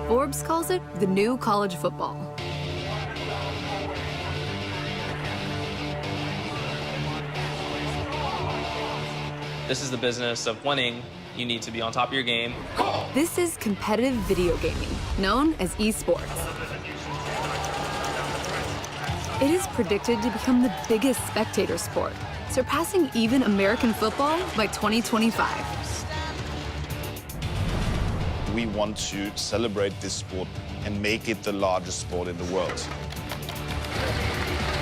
Forbes calls it the new college football. This is the business of winning. You need to be on top of your game. This is competitive video gaming, known as esports. It is predicted to become the biggest spectator sport, surpassing even American football by 2025. We want to celebrate this sport and make it the largest sport in the world.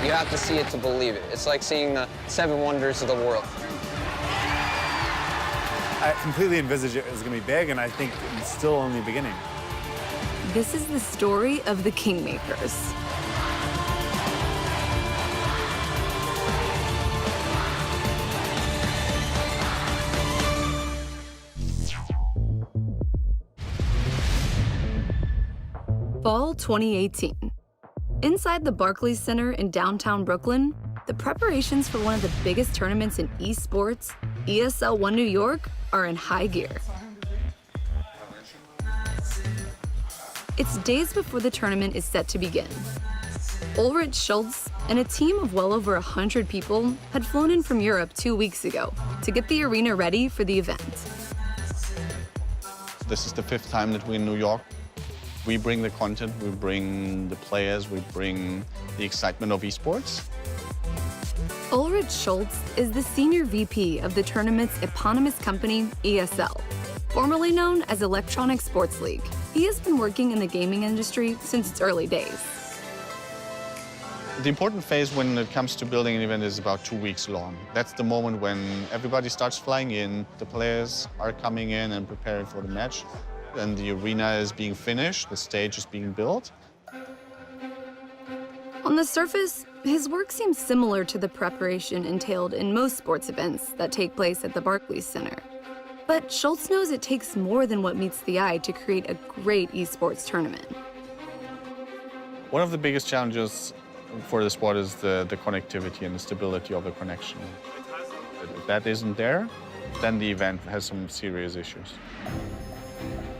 You have to see it to believe it. It's like seeing the 7 wonders of the world. I completely envisage it as going to be big, and I think it's still only beginning. This is the story of the Kingmakers. Fall 2018. Inside the Barclays Center in downtown Brooklyn, the preparations for one of the biggest tournaments in esports, ESL One New York, are in high gear. It's days before the tournament is set to begin. Ulrich Schultz and a team of well over 100 people had flown in from Europe 2 weeks ago to get the arena ready for the event. This is the 5th time that we're in New York. We bring the content, we bring the players, we bring the excitement of esports. Ulrich Schultz is the senior VP of the tournament's eponymous company, ESL, formerly known as Electronic Sports League. He has been working in the gaming industry since its early days. The important phase when it comes to building an event is about 2 weeks long. That's the moment when everybody starts flying in, the players are coming in and preparing for the match, and the arena is being finished, the stage is being built. On the surface, his work seems similar to the preparation entailed in most sports events that take place at the Barclays Center. But Schultz knows it takes more than what meets the eye to create a great esports tournament. One of the biggest challenges for the sport is the connectivity and the stability of the connection. If that isn't there, then the event has some serious issues.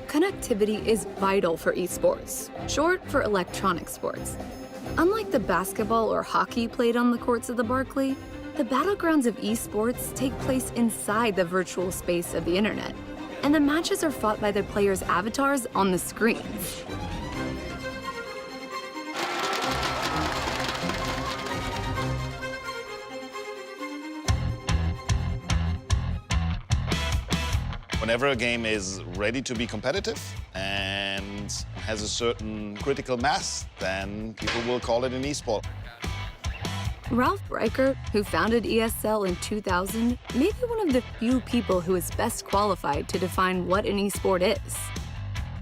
Connectivity is vital for esports, short for electronic sports. Unlike the basketball or hockey played on the courts of the Barclay, the battlegrounds of esports take place inside the virtual space of the internet, and the matches are fought by the players' avatars on the screens. Whenever a game is ready to be competitive and has a certain critical mass, then people will call it an esport. Ralph Reichert, who founded ESL in 2000, may be one of the few people who is best qualified to define what an esport is.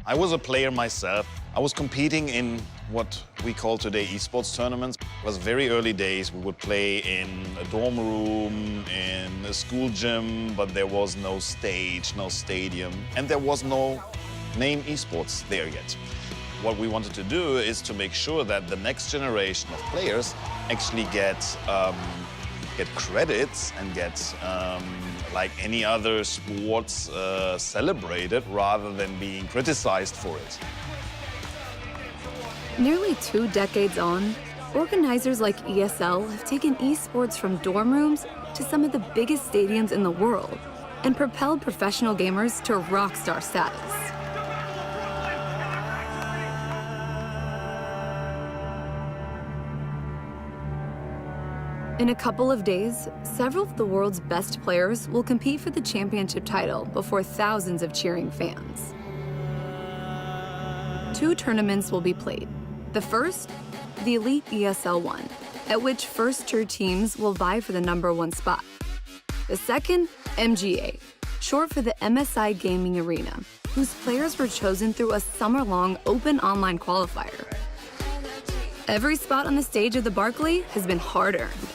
I was a player myself. I was competing in what we call today esports tournaments. It was very early days. We would play in a dorm room, in a school gym, but there was no stage, no stadium, and there was no name esports there yet. What we wanted to do is to make sure that the next generation of players actually get credits and get, like any other sports, celebrated rather than being criticized for it. Nearly 2 decades on, organizers like ESL have taken esports from dorm rooms to some of the biggest stadiums in the world and propelled professional gamers to rock star status. In a couple of days, several of the world's best players will compete for the championship title before thousands of cheering fans. 2 tournaments will be played. The first, the Elite ESL One, at which first-tier teams will vie for the #1 spot. The second, MGA, short for the MSI Gaming Arena, whose players were chosen through a summer-long open online qualifier. Every spot on the stage of the Barclay has been hard-earned.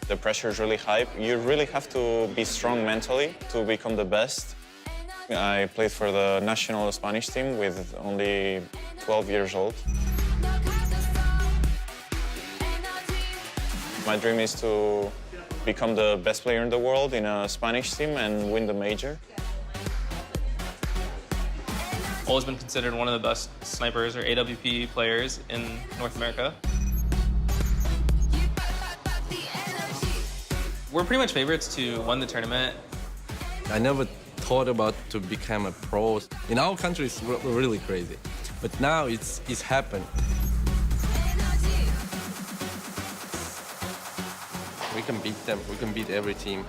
The pressure is really high. You really have to be strong mentally to become the best. I played for the national Spanish team with only 12 years old. My dream is to become the best player in the world in a Spanish team and win the major. Always been considered one of the best snipers or AWP players in North America. We're pretty much favorites to win the tournament. I never thought about to become a pro. In our country, it's really crazy. But now it's happened. We can beat them. We can beat every team.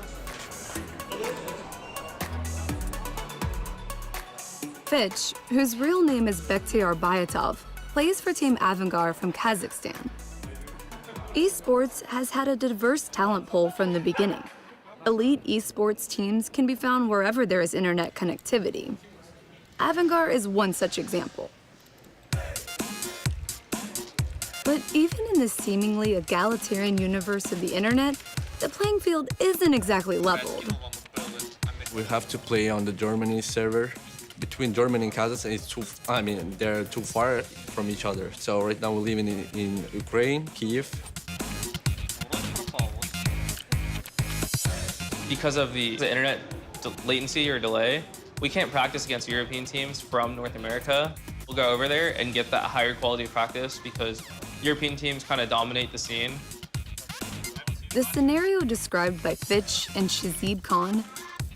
Fitch, whose real name is Bektiar Bayatov, plays for Team Avangar from Kazakhstan. Esports has had a diverse talent pool from the beginning. Elite esports teams can be found wherever there is internet connectivity. Avangar is one such example. But even in this seemingly egalitarian universe of the internet, the playing field isn't exactly leveled. We have to play on the Germany server. Between Germany and Kazakhstan, they're too far from each other. So right now we're living in Ukraine, Kyiv. Because of the internet latency or delay, we can't practice against European teams from North America. We'll go over there and get that higher quality practice because European teams kind of dominate the scene. The scenario described by Fitch and Shazib Khan,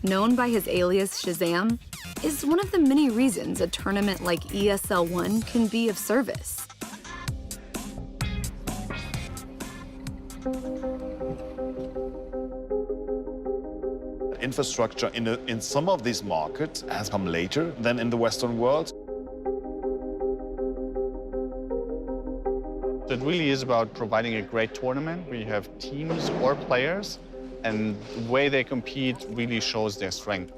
known by his alias Shazam, is one of the many reasons a tournament like ESL One can be of service. Infrastructure in some of these markets has come later than in the Western world. It really is about providing a great tournament where you have teams or players, and the way they compete really shows their strength.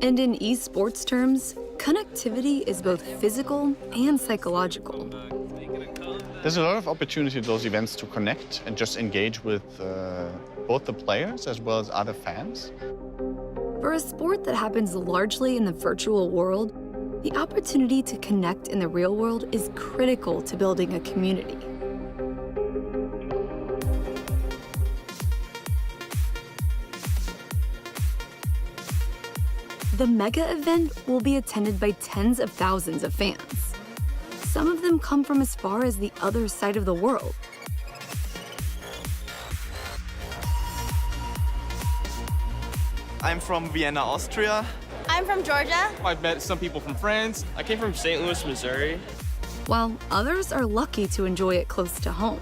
And in esports terms, connectivity is both physical and psychological. There's a lot of opportunity at those events to connect and just engage with both the players as well as other fans. For a sport that happens largely in the virtual world, the opportunity to connect in the real world is critical to building a community. The mega event will be attended by tens of thousands of fans. Some of them come from as far as the other side of the world. I'm from Vienna, Austria. I'm from Georgia. I've met some people from France. I came from St. Louis, Missouri. While others are lucky to enjoy it close to home.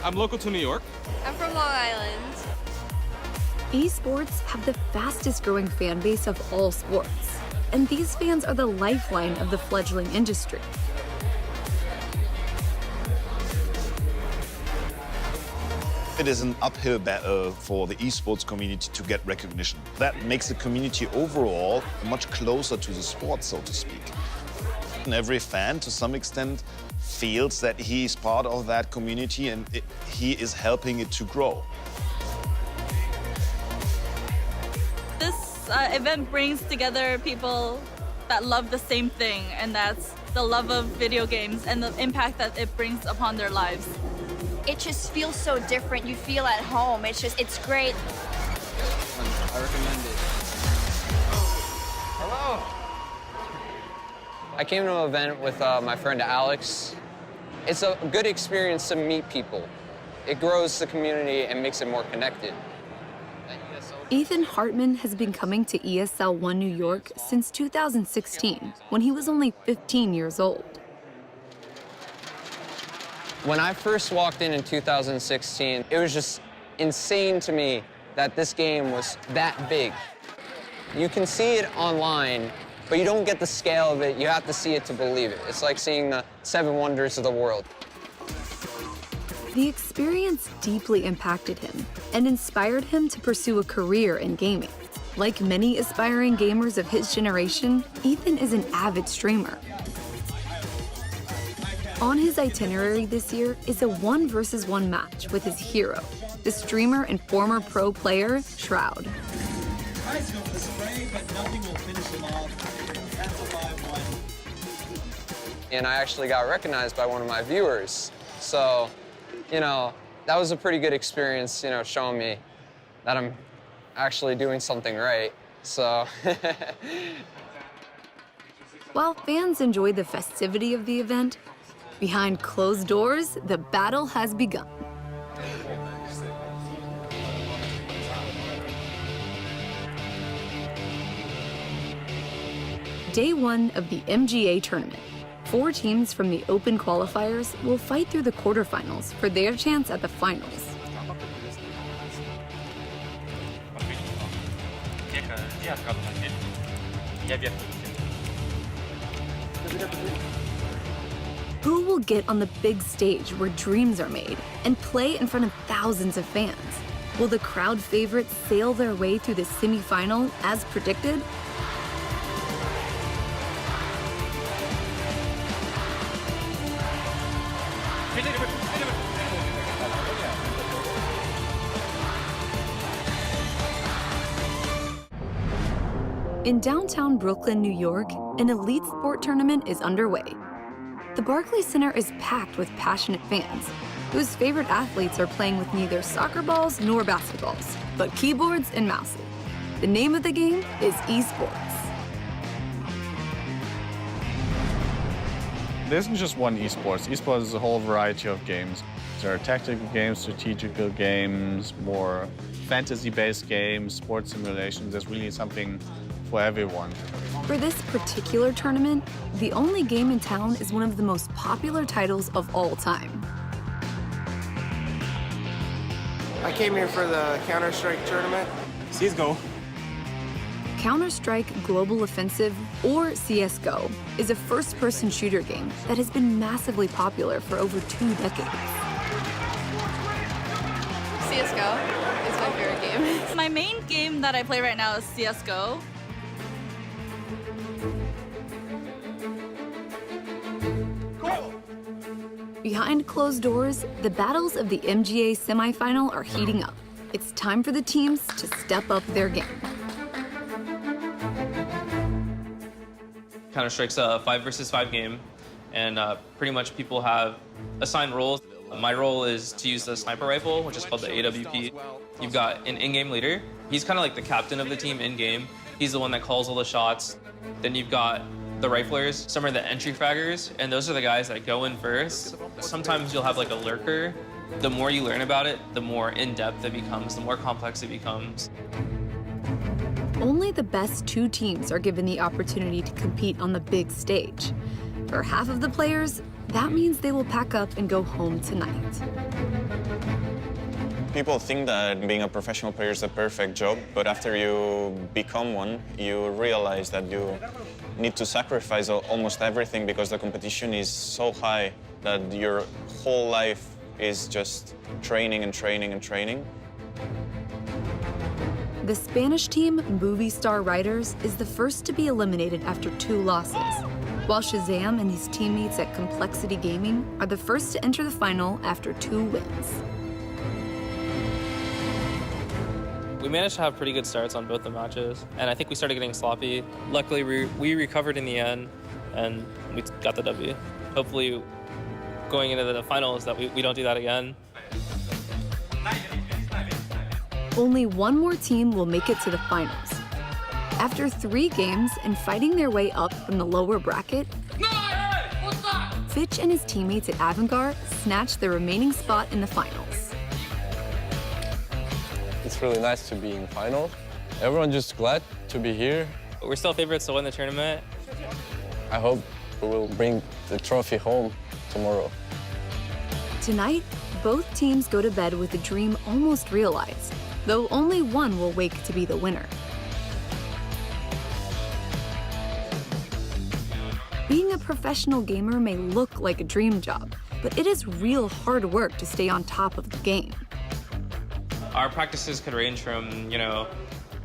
I'm local to New York. I'm from Long Island. Esports have the fastest growing fan base of all sports, and these fans are the lifeline of the fledgling industry. It is an uphill battle for the esports community to get recognition. That makes the community overall much closer to the sport, so to speak. And every fan, to some extent, feels that he is part of that community and he is helping it to grow. This event brings together people that love the same thing, and that's the love of video games and the impact that it brings upon their lives. It just feels so different. You feel at home. It's great. I recommend it. Hello. I came to an event with my friend Alex. It's a good experience to meet people. It grows the community and makes it more connected. Ethan Hartman has been coming to ESL One New York since 2016, when he was only 15 years old. When I first walked in 2016, it was just insane to me that this game was that big. You can see it online, but you don't get the scale of it. You have to see it to believe it. It's like seeing the 7 wonders of the world. The experience deeply impacted him and inspired him to pursue a career in gaming. Like many aspiring gamers of his generation, Ethan is an avid streamer. On his itinerary this year is a 1-versus-1 match with his hero, the streamer and former pro player, Shroud. Tries to go for the spray, but nothing will finish him off. That's a 5-1. And I actually got recognized by one of my viewers. So, that was a pretty good experience, showing me that I'm actually doing something right. So While fans enjoy the festivity of the event, behind closed doors, the battle has begun. Day one of the MGA tournament. 4 teams from the Open qualifiers will fight through the quarterfinals for their chance at the finals. Who will get on the big stage where dreams are made and play in front of thousands of fans? Will the crowd favorites sail their way through the semifinal as predicted? In downtown Brooklyn, New York, an elite sport tournament is underway. The Barclays Center is packed with passionate fans, whose favorite athletes are playing with neither soccer balls nor basketballs, but keyboards and mouses. The name of the game is esports. There isn't just one esports. Esports is a whole variety of games. There are tactical games, strategical games, more fantasy-based games, sports simulations. There's really something for everyone. For this particular tournament, the only game in town is one of the most popular titles of all time. I came here for the Counter-Strike tournament. CSGO. Counter-Strike Global Offensive, or CSGO, is a first-person shooter game that has been massively popular for over 2 decades. CSGO is my favorite game. My main game that I play right now is CSGO. Behind closed doors, the battles of the MGA semifinal are heating up. It's time for the teams to step up their game. Counter-Strike's a 5 versus 5 game, and pretty much people have assigned roles. My role is to use the sniper rifle, which is called the AWP. You've got an in-game leader. He's kind of like the captain of the team in-game. He's the one that calls all the shots. Then you've got the riflers. Some are the entry fraggers, and those are the guys that go in first. Sometimes you'll have like a lurker. The more you learn about it, the more in-depth it becomes, the more complex it becomes. Only the best 2 teams are given the opportunity to compete on the big stage. For half of the players, that means they will pack up and go home tonight. People think that being a professional player is the perfect job, but after you become one, you realize that you need to sacrifice almost everything because the competition is so high that your whole life is just training and training and training. The Spanish team, Movie Star Riders, is the first to be eliminated after 2 losses, while Shazam and his teammates at Complexity Gaming are the first to enter the final after 2 wins. We managed to have pretty good starts on both the matches, and I think we started getting sloppy. Luckily, we recovered in the end, and we got the W. Hopefully, going into the finals, that we don't do that again. Only one more team will make it to the finals. After 3 games and fighting their way up from the lower bracket, Fitch and his teammates at Avangard snatched the remaining spot in the finals. It's really nice to be in finals. Everyone's just glad to be here. We're still favorites to win the tournament. I hope we will bring the trophy home tomorrow. Tonight, both teams go to bed with a dream almost realized, though only one will wake to be the winner. Being a professional gamer may look like a dream job, but it is real hard work to stay on top of the game. Our practices could range from,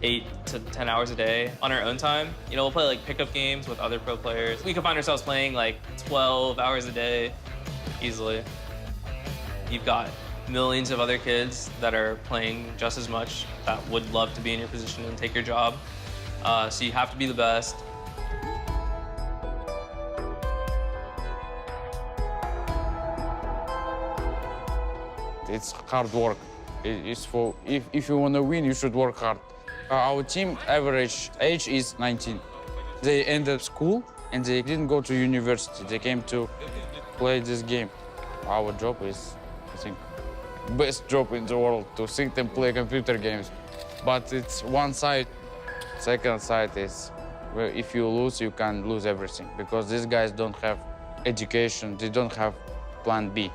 8 to 10 hours a day on our own time. We'll play like pickup games with other pro players. We could find ourselves playing like 12 hours a day easily. You've got millions of other kids that are playing just as much that would love to be in your position and take your job. So you have to be the best. It's hard work. It's for if you want to win, you should work hard. Our team average age is 19. They ended school and they didn't go to university. They came to play this game. Our job is, I think, best job in the world to sit and play computer games. But it's one side. Second side is where if you lose, you can lose everything because these guys don't have education. They don't have plan B.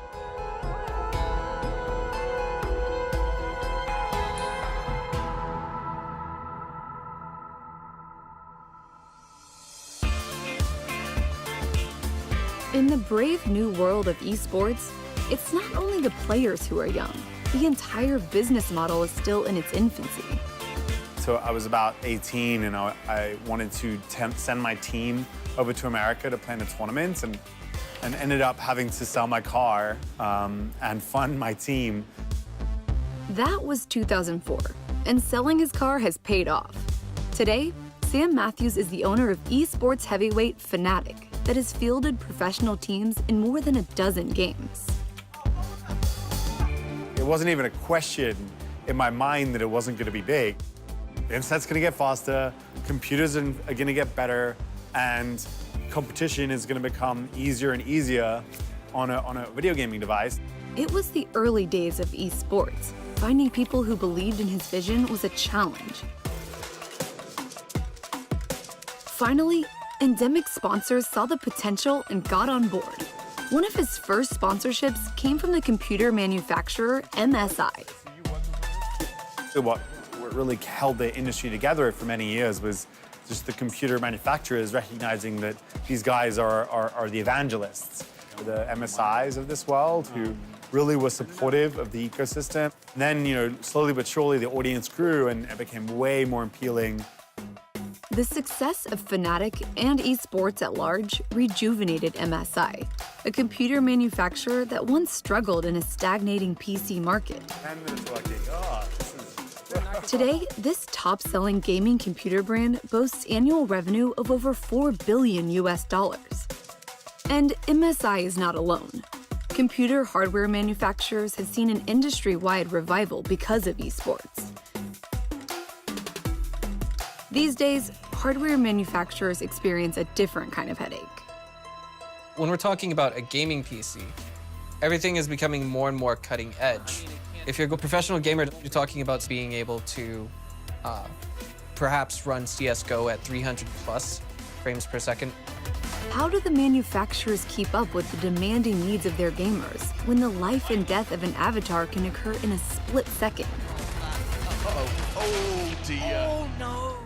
In the brave new world of esports, it's not only the players who are young. The entire business model is still in its infancy. So I was about 18 and I wanted to send my team over to America to play in a tournament and ended up having to sell my car and fund my team. That was 2004, and selling his car has paid off. Today, Sam Matthews is the owner of esports heavyweight Fnatic that has fielded professional teams in more than a dozen games. It wasn't even a question in my mind that it wasn't going to be big. The internet's going to get faster, computers are going to get better, and competition is going to become easier and easier on a video gaming device. It was the early days of esports. Finding people who believed in his vision was a challenge. Finally, Endemic sponsors saw the potential and got on board. One of his first sponsorships came from the computer manufacturer MSI. What really held the industry together for many years was just the computer manufacturers recognizing that these guys are the evangelists, the MSIs of this world who really were supportive of the ecosystem. And then, slowly but surely the audience grew and it became way more appealing. The success of Fnatic and esports at large rejuvenated MSI, a computer manufacturer that once struggled in a stagnating PC market. 10 minutes lucky. Oh, this is... Today, this top-selling gaming computer brand boasts annual revenue of over $4 billion. And MSI is not alone. Computer hardware manufacturers have seen an industry-wide revival because of esports. These days, hardware manufacturers experience a different kind of headache. When we're talking about a gaming PC, everything is becoming more and more cutting edge. If you're a professional gamer, you're talking about being able to perhaps run CSGO at 300 plus frames per second. How do the manufacturers keep up with the demanding needs of their gamers when the life and death of an avatar can occur in a split second? Uh-oh. Oh, dear. Oh, no.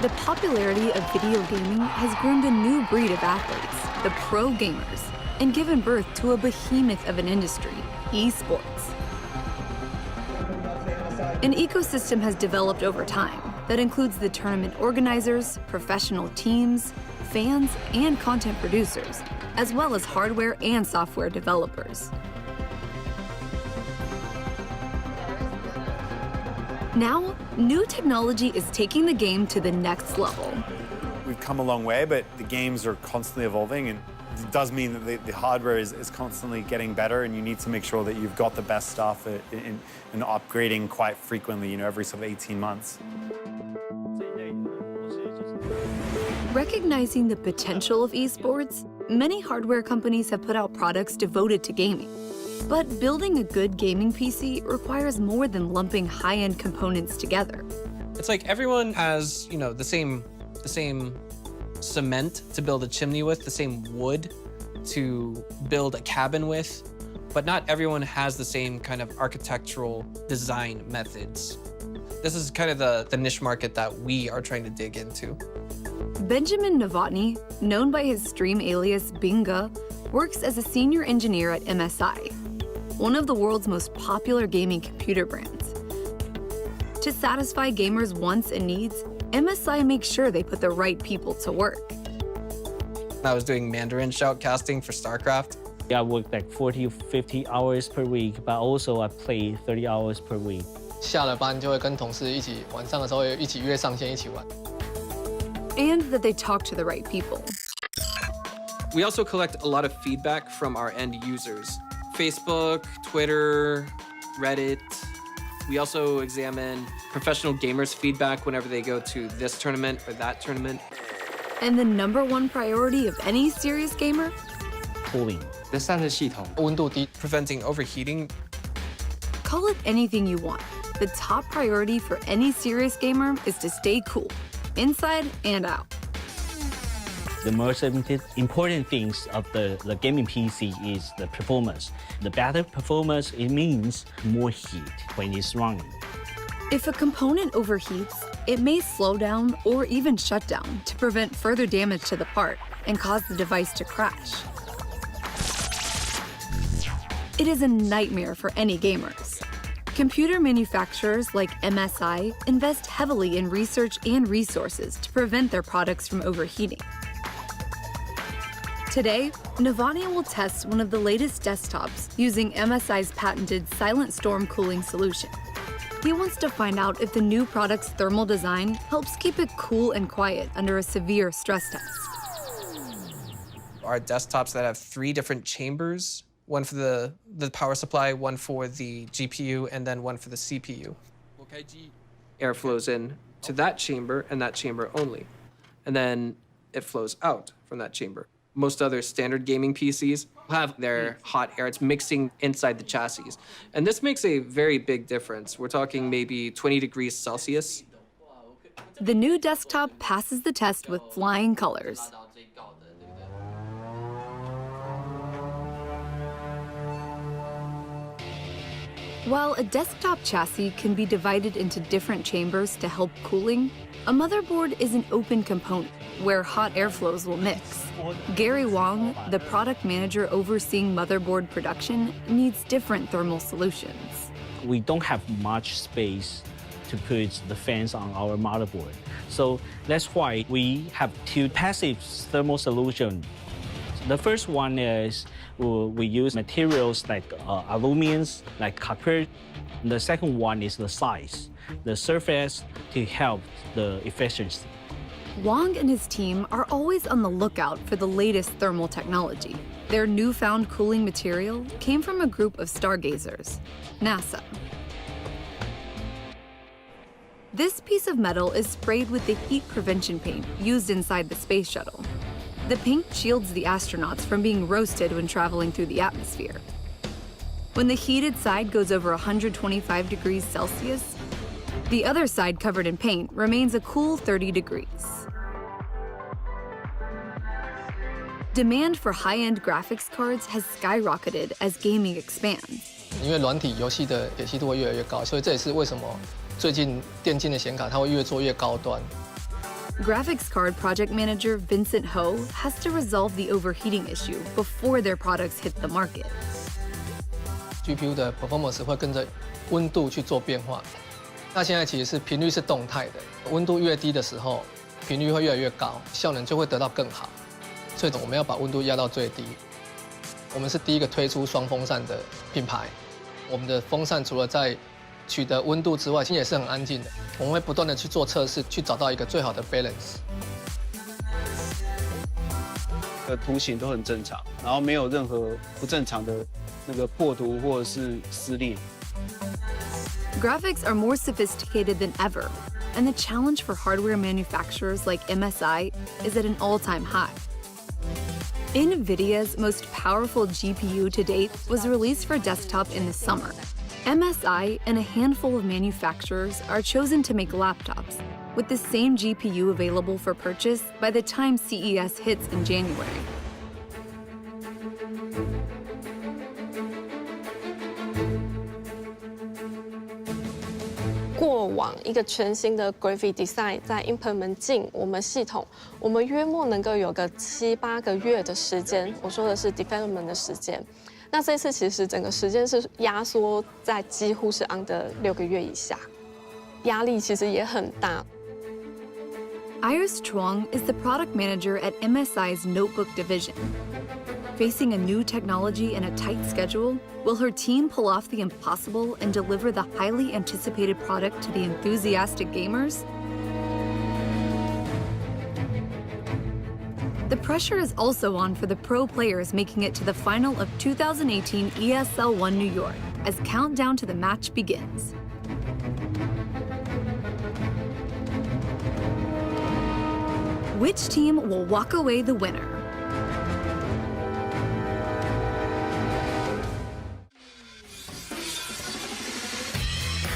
The popularity of video gaming has groomed a new breed of athletes, the pro gamers, and given birth to a behemoth of an industry, esports. An ecosystem has developed over time that includes the tournament organizers, professional teams, fans, and content producers, as well as hardware and software developers. Now, new technology is taking the game to the next level. We've come a long way, but the games are constantly evolving, and it does mean that the hardware is constantly getting better, and you need to make sure that you've got the best stuff and upgrading quite frequently, every sort of 18 months. Recognizing the potential of esports, many hardware companies have put out products devoted to gaming. But building a good gaming PC requires more than lumping high-end components together. It's like everyone has, the same cement to build a chimney with, the same wood to build a cabin with, but not everyone has the same kind of architectural design methods. This is kind of the niche market that we are trying to dig into. Benjamin Novotny, known by his stream alias Binga, works as a senior engineer at MSI, one of the world's most popular gaming computer brands. To satisfy gamers' wants and needs, MSI makes sure they put the right people to work. I was doing Mandarin shoutcasting for StarCraft. I work like 40 or 50 hours per week, but also I play 30 hours per week. 下了班就会跟同事一起，晚上的时候一起约上线一起玩。 And that they talk to the right people. We also collect a lot of feedback from our end users. Facebook, Twitter, Reddit, We also examine professional gamers' feedback whenever they go to this tournament or that tournament. And the #1 priority of any serious gamer? Cooling. 这散热系统温度低 Preventing overheating. Call it anything you want. The top priority for any serious gamer is to stay cool, inside and out. The most important things of the gaming PC is the performance. The better performance, it means more heat when it's running. If a component overheats, it may slow down or even shut down to prevent further damage to the part and cause the device to crash. It is a nightmare for any gamers. Computer manufacturers like MSI invest heavily in research and resources to prevent their products from overheating. Today, Navania will test one of the latest desktops using MSI's patented Silent Storm cooling solution. He wants to find out if the new product's thermal design helps keep it cool and quiet under a severe stress test. Our desktops that have 3 different chambers, one for the power supply, one for the GPU, and then one for the CPU. Air flows in to that chamber and that chamber only. And then it flows out from that chamber. Most other standard gaming PCs have their hot air. It's mixing inside the chassis. And this makes a very big difference. We're talking maybe 20 degrees Celsius. The new desktop passes the test with flying colors. While a desktop chassis can be divided into different chambers to help cooling, a motherboard is an open component where hot airflows will mix. Gary Wong, the product manager overseeing motherboard production, needs different thermal solutions. We don't have much space to put the fans on our motherboard. So that's why we have 2 passive thermal solutions. The first one is we use materials like aluminum, like copper. The second one is the size, the surface to help the efficiency. Wong and his team are always on the lookout for the latest thermal technology. Their newfound cooling material came from a group of stargazers, NASA. This piece of metal is sprayed with the heat prevention paint used inside the space shuttle. The paint shields the astronauts from being roasted when traveling through the atmosphere. When the heated side goes over 125 degrees Celsius, the other side covered in paint remains a cool 30 degrees. Demand for high-end graphics cards has skyrocketed as gaming expands. 因为软体游戏的解析度会越来越高，所以这也是为什么最近电竞的显卡它会越做越高端。Graphics card project manager Vincent Ho has to resolve the overheating issue before their products hit the market. GPU 的 performance 会跟着温度去做变化。那现在其实是频率是动态的，温度越低的时候，频率会越来越高，效能就会得到更好。所以我们要把温度压到最低。我们是第一个推出双风扇的品牌。我们的风扇除了在取得温度之外，其实也是很安静的。我们会不断的去做测试，去找到一个最好的 balance。图形都很正常，然后没有任何不正常的那个破图或者是撕裂。Graphics are more sophisticated than ever, and the challenge for hardware manufacturers like MSI is at an all-time high. NVIDIA's most powerful GPU to date was released for desktop in the summer. MSI and a handful of manufacturers are chosen to make laptops with the same GPU available for purchase by the time CES hits in January. 过往一个全新的 graphic design 在 implement 进我们系统，我们约莫能够有个7、8个月的时间。我说的是 development 的时间。那这次其实整个时间是压缩在几乎是 under 6个月以下，压力其实也很大。Iris Chuang is the product manager at MSI's notebook division. Facing a new technology and a tight schedule, will her team pull off the impossible and deliver the highly anticipated product to the enthusiastic gamers? The pressure is also on for the pro players making it to the final of 2018 ESL One New York as countdown to the match begins. which team will walk away the winner.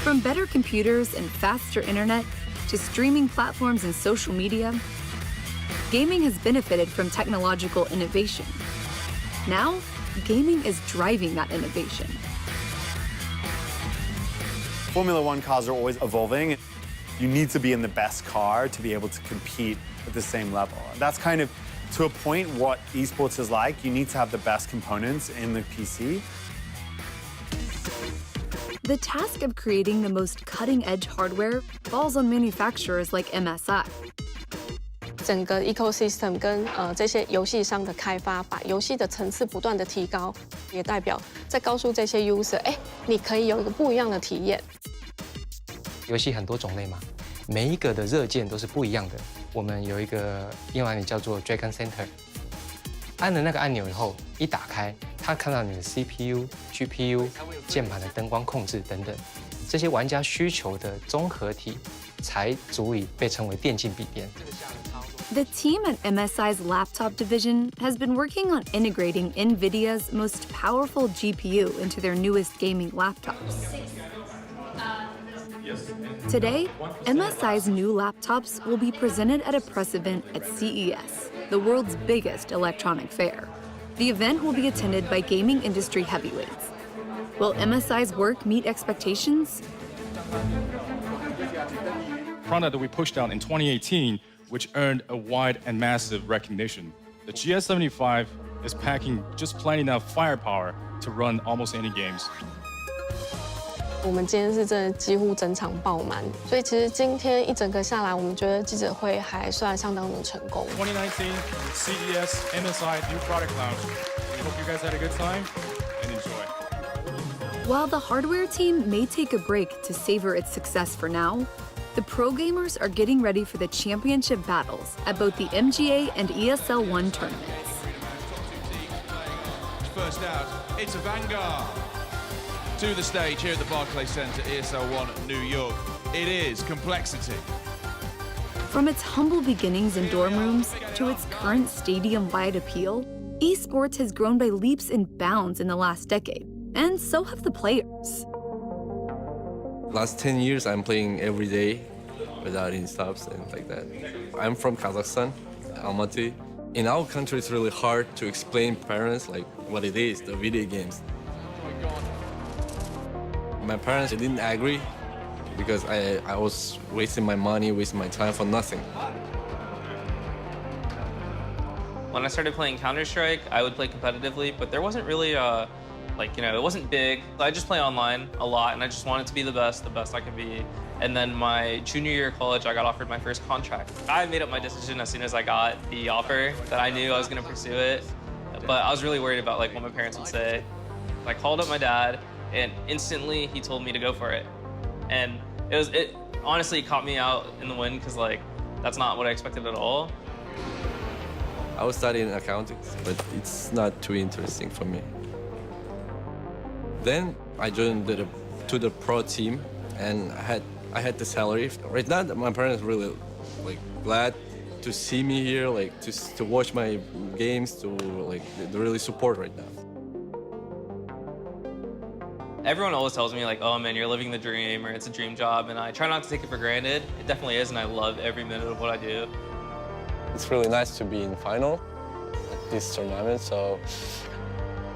From better computers and faster internet to streaming platforms and social media, gaming has benefited from technological innovation. Now, gaming is driving that innovation. Formula One cars are always evolving. You need to be in the best car to be able to compete at the same level. That's kind of, to a point, what esports is like. You need to have the best components in the PC. The task of creating the most cutting-edge hardware falls on manufacturers like MSI. 整个 ecosystem 跟这些游戏商的开发，把游戏的层次不断的提高，也代表在告诉这些 user， 你可以有一个不一样的体验。游戏很多种类嘛，每一个的热键都是不一样的。我们有一个英文叫做 Dragon Center， 按了那个按钮以后，一打开，它看到你的 CPU、GPU、键盘的灯光控制等等，这些玩家需求的综合体，才足以被称为电竞笔电。 The team at MSI's laptop division has been working on integrating NVIDIA's most powerful GPU into their newest gaming laptops. Today, MSI's new laptops will be presented at a press event at CES, the world's biggest electronic fair. The event will be attended by gaming industry heavyweights. Will MSI's work meet expectations? Product that we pushed out in 2018, which earned a wide and massive recognition. The GS75 is packing just plenty enough firepower to run almost any games. 我们今天是真的几乎整场爆满，所以其实今天一整个下来，我们觉得记者会还算相当的成功。2019 CES MSI New Product Lounge. We hope you guys had a good time and enjoy. While the hardware team may take a break to savor its success for now, the pro gamers are getting ready for the championship battles at both the MGA and ESL One tournaments. First out, it's a Vanguard. To the stage here at the Barclays Center, ESL One, New York. It is Complexity. From its humble beginnings in dorm rooms to its current stadium-wide appeal, esports has grown by leaps and bounds in the last decade, and so have the players. Last 10 years, I'm playing every day without any stops and like that. I'm from Kazakhstan, Almaty. In our country, it's really hard to explain to parents like what it is, the video games. My parents didn't agree because I was wasting my money, wasting my time for nothing. When I started playing Counter-Strike, I would play competitively, but there wasn't really it wasn't big. I just play online a lot, and I just wanted to be the best I could be. And then my junior year of college, I got offered my first contract. I made up my decision as soon as I got the offer that I knew I was gonna pursue it. But I was really worried about what my parents would say. I called up my dad, and instantly he told me to go for it. And it honestly caught me out in the wind because that's not what I expected at all. I was studying accounting, but it's not too interesting for me. Then I joined to the pro team, and I had the salary. Right now, my parents really glad to see me here, to watch my games, they really support right now. Everyone always tells me oh man, you're living the dream, or it's a dream job, and I try not to take it for granted. It definitely is, and I love every minute of what I do. It's really nice to be in final at this tournament, so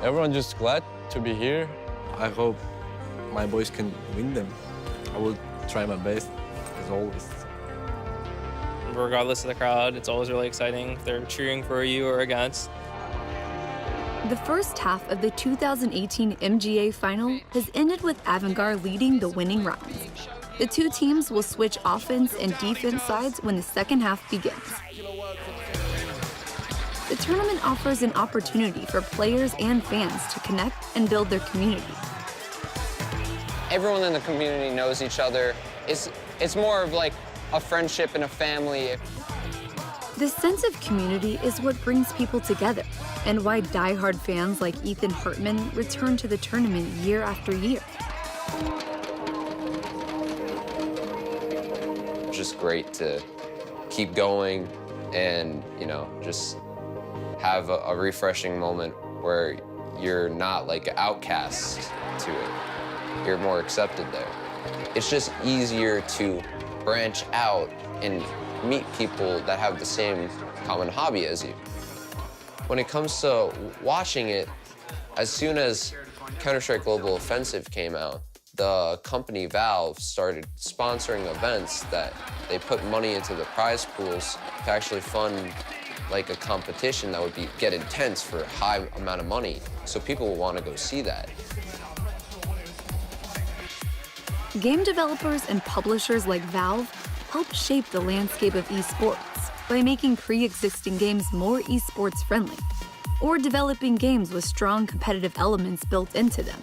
everyone just glad to be here. I hope my boys can win them. I will try my best, as always. Regardless of the crowd, it's always really exciting if they're cheering for you or against. The first half of the 2018 MGA final has ended with Avangard leading the winning rounds. The two teams will switch offense and defense sides when the second half begins. The tournament offers an opportunity for players and fans to connect and build their community. Everyone in the community knows each other. It's more of a friendship and a family. This sense of community is what brings people together, and why die-hard fans like Ethan Hartman return to the tournament year after year. Just great to keep going, and, you know, just have a refreshing moment where you're not like an outcast to it. You're more accepted there. It's just easier to branch out and meet people that have the same common hobby as you. When it comes to watching it, as soon as Counter-Strike Global Offensive came out, the company Valve started sponsoring events that they put money into the prize pools to actually fund like a competition that would get intense for a high amount of money. So people will want to go see that. Game developers and publishers like Valve help shape the landscape of esports by making pre-existing games more esports friendly, or developing games with strong competitive elements built into them.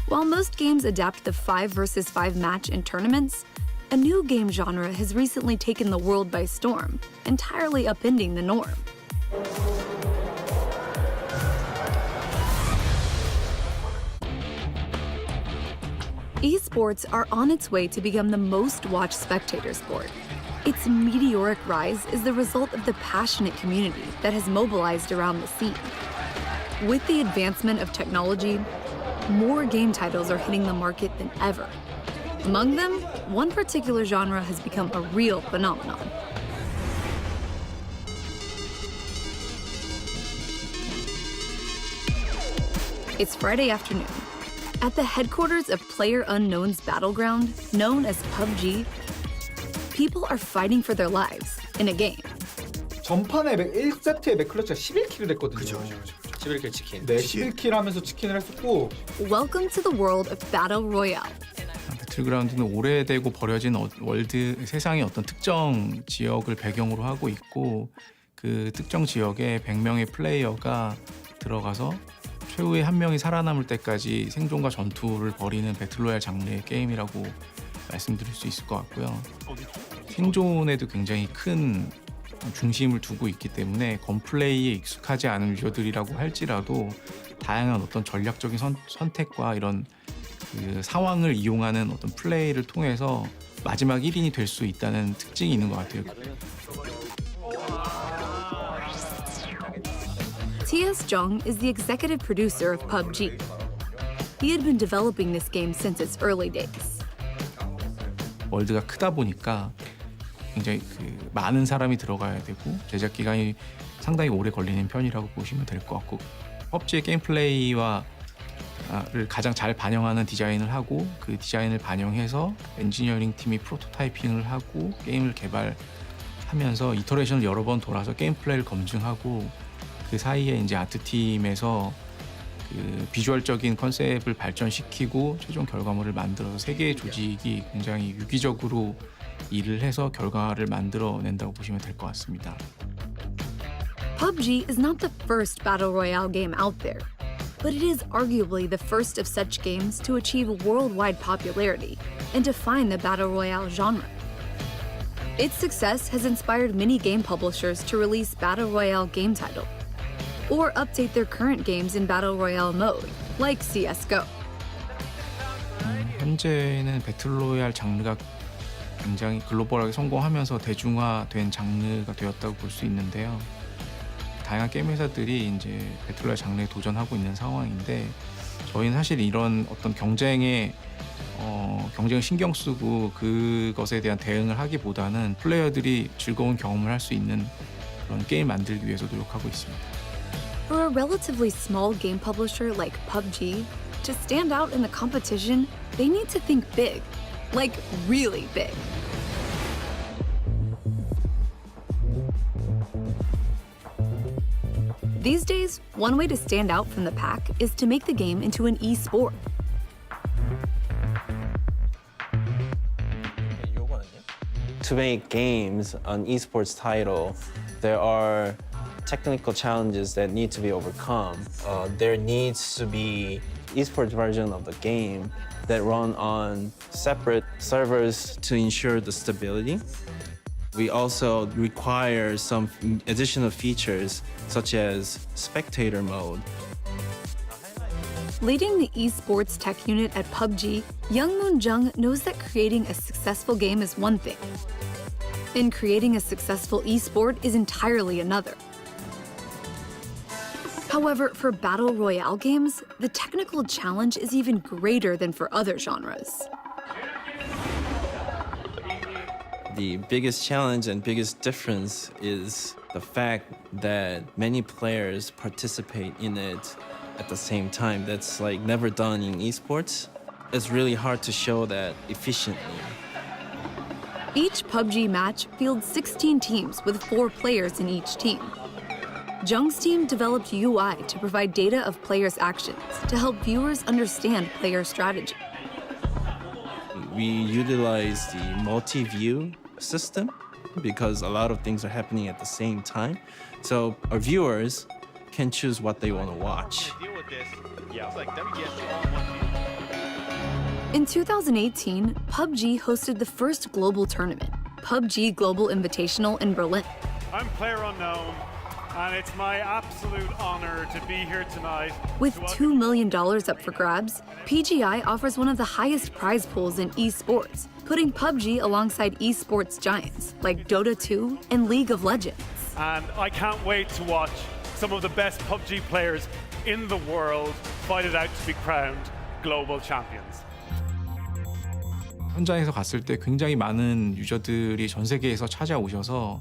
While most games adapt the 5 versus 5 match in tournaments, a new game genre has recently taken the world by storm, entirely upending the norm. Esports are on its way to become the most watched spectator sport. Its meteoric rise is the result of the passionate community that has mobilized around the scene. With the advancement of technology, more game titles are hitting the market than ever. Among them, one particular genre has become a real phenomenon. It's Friday afternoon. At the headquarters of PlayerUnknown's battleground, known as PUBG, people are fighting for their lives in a game. 전판에 1세트에 맥클러치가 11킬을 했거든요. 11킬 치킨. 네, 11킬 하면서 치킨을 했었고. Welcome to the world of Battle Royale. 배틀그라운드는 오래되고 버려진 월드 세상의 어떤 특정 지역을 배경으로 하고 있고 그 특정 지역에 100명의 플레이어가 들어가서 최후의 한 명이 살아남을 때까지 생존과 전투를 벌이는 배틀로얄 장르의 게임이라고 말씀드릴 수 있을 것 같고요. 생존에도 굉장히 큰 중심을 두고 있기 때문에 건플레이에 익숙하지 않은 유저들이라고 할지라도 다양한 어떤 전략적인 선택과 이런 그 상황을 이용하는 어떤 플레이를 통해서 마지막 1인이 될 수 있다는 특징이 있는 것 같아요. T.S. Jung is the executive producer of PUBG. He had been developing this game since its early days. 월드가 크다 보니까 굉장히 그 많은 사람이 들어가야 되고 제작 기간이 상당히 오래 걸리는 편이라고 보시면 될 것 같고 PUBG의 게임 플레이와 를 가장 잘 반영하는 디자인을 하고 그 디자인을 반영해서 엔지니어링 팀이 프로토타이핑을 하고 게임을 개발하면서 이터레이션을 여러 번 돌아서 게임 플레이를 검증하고 그 사이에 이제 아트팀에서 그 비주얼적인 컨셉을 발전시키고 최종 결과물을 만들어서 세 개의 조직이 굉장히 유기적으로 일을 해서 결과를 만들어낸다고 보시면 될 것 같습니다. PUBG is not the first Battle Royale game out there, but it is arguably the first of such games to achieve worldwide popularity and define the Battle Royale genre. Its success has inspired many game publishers to release Battle Royale game titles, or update their current games in Battle Royale mode, like CSGO. 현재는 배틀로얄 장르가 굉장히 글로벌하게 성공하면서 대중화된 장르가 되었다고 볼 수 있는데요. 다양한 게임 회사들이 이제 배틀로얄 장르에 도전하고 있는 상황인데 저희는 사실 이런 어떤 경쟁을 신경 쓰고 그것에 대한 대응을 하기보다는 플레이어들이 즐거운 경험을 할 수 있는 그런 게임 만들기 위해서 노력하고 있습니다. For a relatively small game publisher like PUBG, to stand out in the competition, they need to think big, like really big. These days, one way to stand out from the pack is to make the game into an e-sport. To make games an esports title, there are technical challenges that need to be overcome. There needs to be esports version of the game that run on separate servers to ensure the stability. We also require some additional features such as spectator mode. Leading the esports tech unit at PUBG, Youngmoon Jung knows that creating a successful game is one thing. And creating a successful esport is entirely another. However, for Battle Royale games, the technical challenge is even greater than for other genres. The biggest challenge and biggest difference is the fact that many players participate in it at the same time. That's like never done in esports. It's really hard to show that efficiently. Each PUBG match fields 16 teams with 4 players in each team. Jung's team developed UI to provide data of players' actions to help viewers understand player strategy. We utilize the multi-view system because a lot of things are happening at the same time. So our viewers can choose what they want to watch. In 2018, PUBG hosted the first global tournament, PUBG Global Invitational in Berlin. I'm PlayerUnknown, and it's my absolute honor to be here tonight. With $2 million up for grabs, PGI offers one of the highest prize pools in esports, putting PUBG alongside esports giants like Dota 2 and League of Legends. And I can't wait to watch some of the best PUBG players in the world fight it out to be crowned global champions. 현장에서 갔을 때 굉장히 많은 유저들이 전 세계에서 찾아오셔서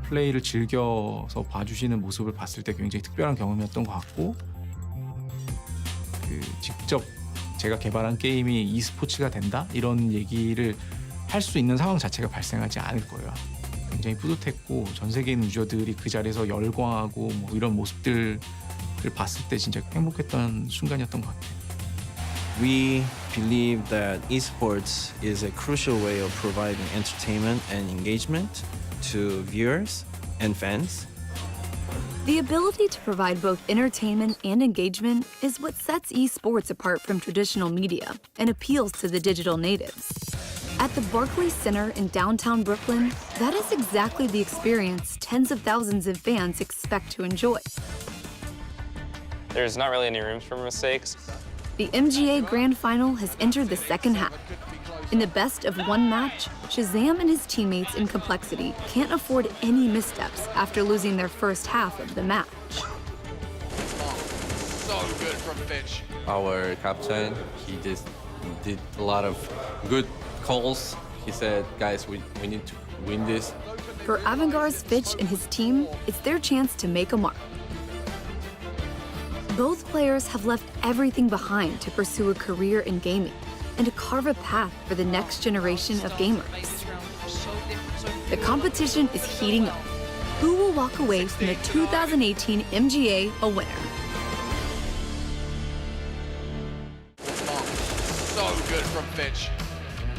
플레이를 즐겨서 봐주시는 모습을 봤을 때 굉장히 특별한 경험이었던 것 같고, 직접 제가 개발한 게임이 e스포츠가 된다? 이런 얘기를 할 수 있는 상황 자체가 발생하지 않을 거예요. 굉장히 뿌듯했고, 전 세계에 있는 유저들이 그 자리에서 열광하고 뭐 이런 모습들을 봤을 때 진짜 행복했던 순간이었던 것 같아요. We believe that esports is a crucial way of providing entertainment and engagement to viewers and fans. The ability to provide both entertainment and engagement is what sets esports apart from traditional media and appeals to the digital natives. At the Barclays Center in downtown Brooklyn, that is exactly the experience tens of thousands of fans expect to enjoy. There's not really any room for mistakes. The MGA Grand Final has entered the second half. In the best of one match, Shazam and his teammates in Complexity can't afford any missteps after losing their first half of the match. So good from Finch. Our captain, he just did a lot of good calls. He said, guys, we need to win this. For Avangard's Fitch and his team, it's their chance to make a mark. Both players have left everything behind to pursue a career in gaming and to carve a path for the next generation of gamers. The competition is heating up. Who will walk away from the 2018 MGA a winner? So good from Finch.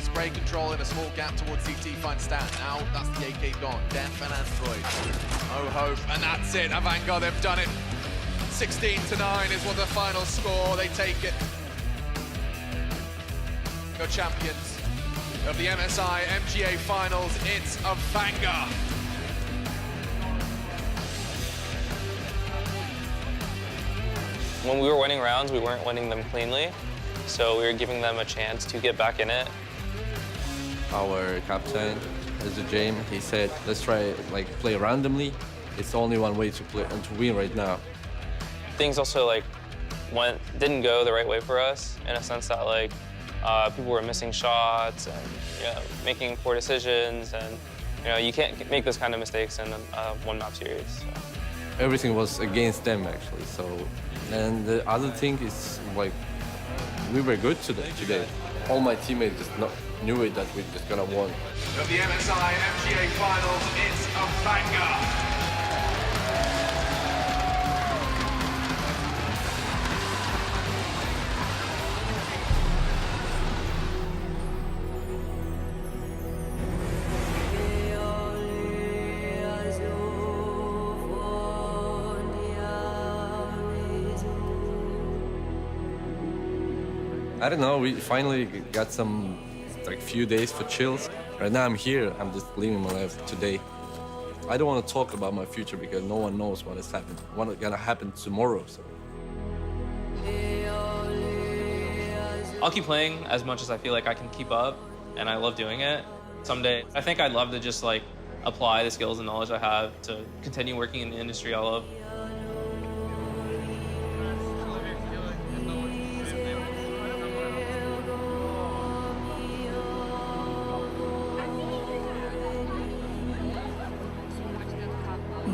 Spray control in a small gap towards CT finds Stan. Now that's the AK gone. Def and Android. No hope. And that's it. Avangard, they've done it. 16-9 is what the final score. They take it. Your champions of the MSI MGA Finals, it's Avangard. When we were winning rounds, we weren't winning them cleanly, so we were giving them a chance to get back in it. Our captain, Mr. James, he said, let's try play randomly. It's only one way to play and to win right now. Things also didn't go the right way for us in a sense that people were missing shots and making poor decisions, and you can't make those kind of mistakes in a one-map series. So. Everything was against them actually. So, and the other thing is we were good today. All my teammates just knew it that we're just gonna win. Of the MSI MGA Finals, it's Avangard. I don't know, we finally got some few days for chills. Right now I'm here, I'm just living my life today. I don't want to talk about my future because no one knows what is happening, what is gonna happen tomorrow. So. I'll keep playing as much as I feel like I can keep up, and I love doing it. Someday, I think I'd love to just apply the skills and knowledge I have to continue working in the industry I love.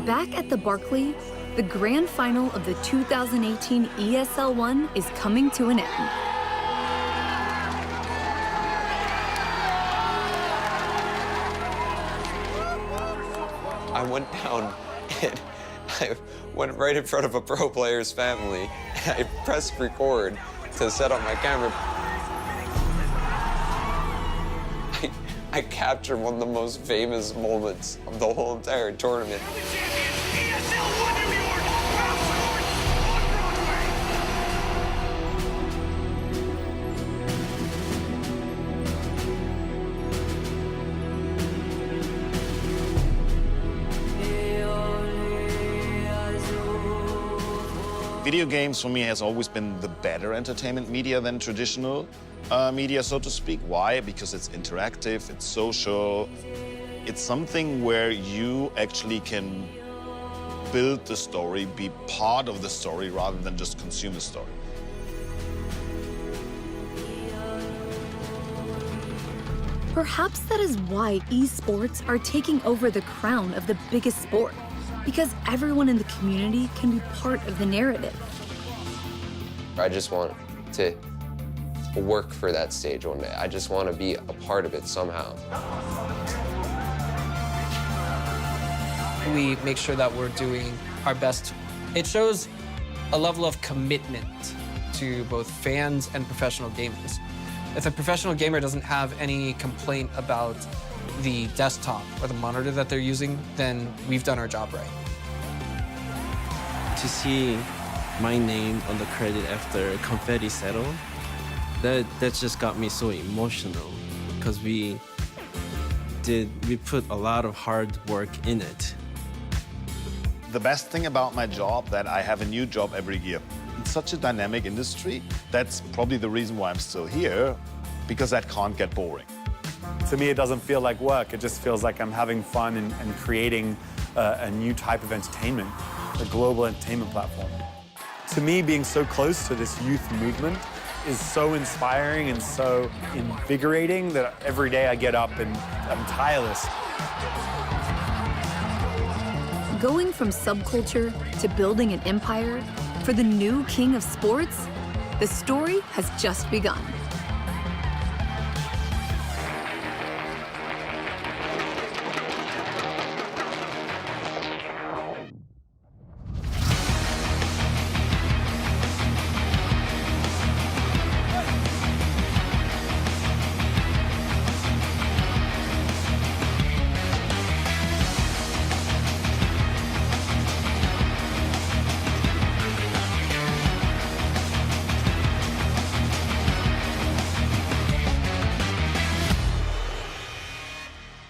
Back at the Barclay, the grand final of the 2018 ESL One is coming to an end. I went down and I went right in front of a pro player's family. I pressed record to set up my camera. I captured one of the most famous moments of the whole entire tournament. Video games for me has always been the better entertainment media than traditional media, so to speak. Why? Because it's interactive, it's social. It's something where you actually can build the story, be part of the story rather than just consume the story. Perhaps that is why esports are taking over the crown of the biggest sport, because everyone in the community can be part of the narrative. I just want to work for that stage one day. I just want to be a part of it somehow. We make sure that we're doing our best. It shows a level of commitment to both fans and professional gamers. If a professional gamer doesn't have any complaint about the desktop or the monitor that they're using, then we've done our job right. To see my name on the credit after confetti settled, that just got me so emotional because we put a lot of hard work in it. The best thing about my job that I have a new job every year. It's such a dynamic industry. That's probably the reason why I'm still here, because that can't get boring. To me, it doesn't feel like work. It just feels like I'm having fun and creating a new type of entertainment, a global entertainment platform. To me, being so close to this youth movement is so inspiring and so invigorating that every day I get up and I'm tireless. Going from subculture to building an empire, for the new king of sports, the story has just begun.